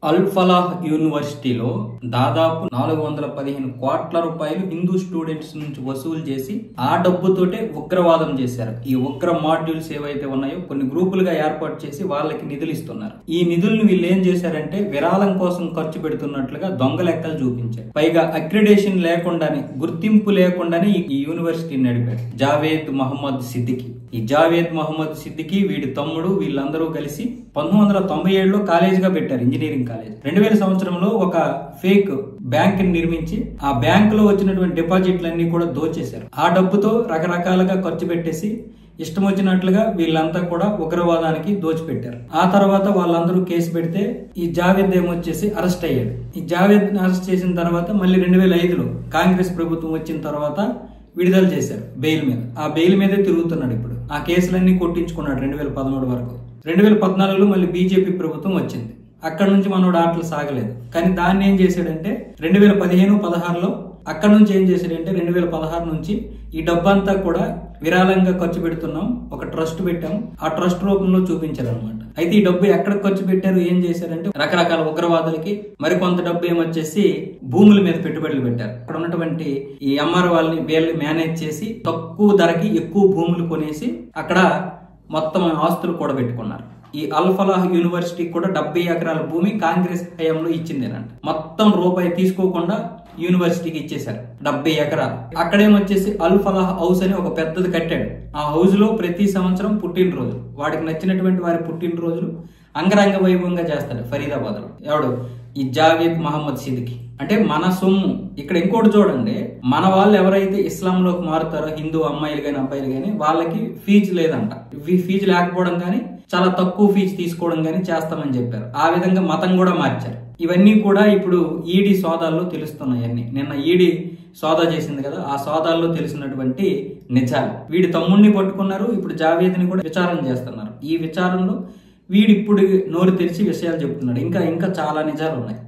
అల్ ఫలాహ్ యూనివర్సిటీలో దాదాపు 415 కోట్ల రూపాయలు హిందూ స్టూడెంట్స్ నుంచి వసూలు చేసి ఆ డబ్బుతోటే ఉగ్రవాదం చేశారు. ఈ ఉగ్ర మాడ్యూల్స్ ఏవైతే ఉన్నాయో కొన్ని గ్రూపులుగా ఏర్పాటు చేసి వాళ్ళకి నిధులు ఇస్తున్నారు. ఈ నిధులను వీళ్ళు ఏం చేశారంటే విరాళం కోసం ఖర్చు పెడుతున్నట్లుగా దొంగ లెక్కలు చూపించారు. పైగా అక్రిడేషన్ లేకుండానే, గుర్తింపు లేకుండానే ఈ యూనివర్సిటీని నడిపారు జావేద్ మహమ్మద్ సిద్దికి. ఈ జావేద్ మహమ్మద్ సిద్దికి వీడి తమ్ముడు వీళ్ళందరూ కలిసి 1997లో కాలేజీగా పెట్టారు, ఇంజనీరింగ్ కాలేజ్. 2000 సంవత్సరంలో ఒక ఫేక్ బ్యాంక్ ని నిర్మించి ఆ బ్యాంక్ లో వచ్చినటువంటి డిపాజిట్లన్నీ కూడా దోచేశారు. ఆ డబ్బుతో రకరకాలుగా ఖర్చు పెట్టేసి ఇష్టం వచ్చినట్లుగా వీళ్ళంతా కూడా ఉగ్రవాదానికి దోచిపెట్టారు. ఆ తర్వాత వాళ్ళందరూ కేసు పెడితే ఈ జావేద్ ఏమొచ్చేసి అరెస్ట్ అయ్యాడు. ఈ జావేద్ అరెస్ట్ చేసిన తర్వాత మళ్ళీ 2005లో కాంగ్రెస్ ప్రభుత్వం వచ్చిన తర్వాత విడుదల చేశారు బెయిల్ మీద. ఆ బెయిల్ మీదే తిరుగుతున్నాడు ఇప్పుడు. ఆ కేసులన్నీ కొట్టించుకున్నాడు 2013 వరకు. 2014లో మళ్ళీ బీజేపీ ప్రభుత్వం వచ్చింది. అక్కడ నుంచి మనోడు ఆటలు సాగలేదు. కానీ దాన్ని ఏం చేశాడంటే 2015-16లో అక్కడ నుంచి ఏం చేశాడంటే 2016 నుంచి ఈ డబ్బంతా కూడా విరాళంగా ఖర్చు పెడుతున్నాం, ఒక ట్రస్ట్ పెట్టాం, ఆ ట్రస్ట్ రూపంలో చూపించారు అనమాట. అయితే ఈ డబ్బు ఎక్కడ ఖర్చు పెట్టారు, ఏం చేశారంటే రకరకాల ఉగ్రవాదులకి, మరికొంత డబ్బు ఏమొచ్చేసి భూముల మీద పెట్టుబడులు పెట్టారు. అక్కడ ఉన్నటువంటి ఈ ఎంఆర్ వాళ్ళని వీళ్ళని మేనేజ్ చేసి తక్కువ ధరకి ఎక్కువ భూములు కొనేసి అక్కడ మొత్తం ఆస్తులు కూడా పెట్టుకున్నారు. ఈ అల్ ఫలాహ్ యూనివర్సిటీ కూడా 70 ఎకరాల భూమి కాంగ్రెస్ హయాంలో ఇచ్చిందేనంట. మొత్తం రూపాయి తీసుకోకుండా యూనివర్సిటీకి ఇచ్చేశారు 70 ఎకరాలు. అక్కడేమొచ్చేసి అల్ ఫలాహ్ హౌస్ అని ఒక పెద్దది కట్టాడు. ఆ హౌస్ లో ప్రతి సంవత్సరం పుట్టినరోజు, వాడికి నచ్చినటువంటి వారి పుట్టినరోజులు అంగరంగ వైభవంగా చేస్తాడు ఫరీదాబాద్ లో. ఎవడు? ఈ జావేద్ మహమ్మద్ సిద్దికి. అంటే మన సొమ్ము. ఇక్కడ ఇంకోటి చూడండి, మన వాళ్ళు ఎవరైతే ఇస్లాంలోకి మారుతారో, హిందూ అమ్మాయిలు గాని అబ్బాయిలు గాని, వాళ్ళకి ఫీజు లేదంట. ఫీజు లేకపోవడం గానీ, చాలా తక్కువ ఫీజు తీసుకోవడం గానీ చేస్తామని చెప్పారు. ఆ విధంగా మతం కూడా మార్చారు. ఇవన్నీ కూడా ఇప్పుడు ఈడీ సోదాల్లో తెలుస్తున్నాయి. అన్ని నిన్న ఈడీ సోదా చేసింది కదా, ఆ సోదాల్లో తెలిసినటువంటి నిజాలు. వీడి తమ్ముడిని పట్టుకున్నారు, ఇప్పుడు జావేద్ని కూడా విచారణ చేస్తున్నారు. ఈ విచారణలో వీడిప్పుడు నోరు తెరిచి విషయాలు చెప్తున్నాడు. ఇంకా చాలా నిజాలు ఉన్నాయి.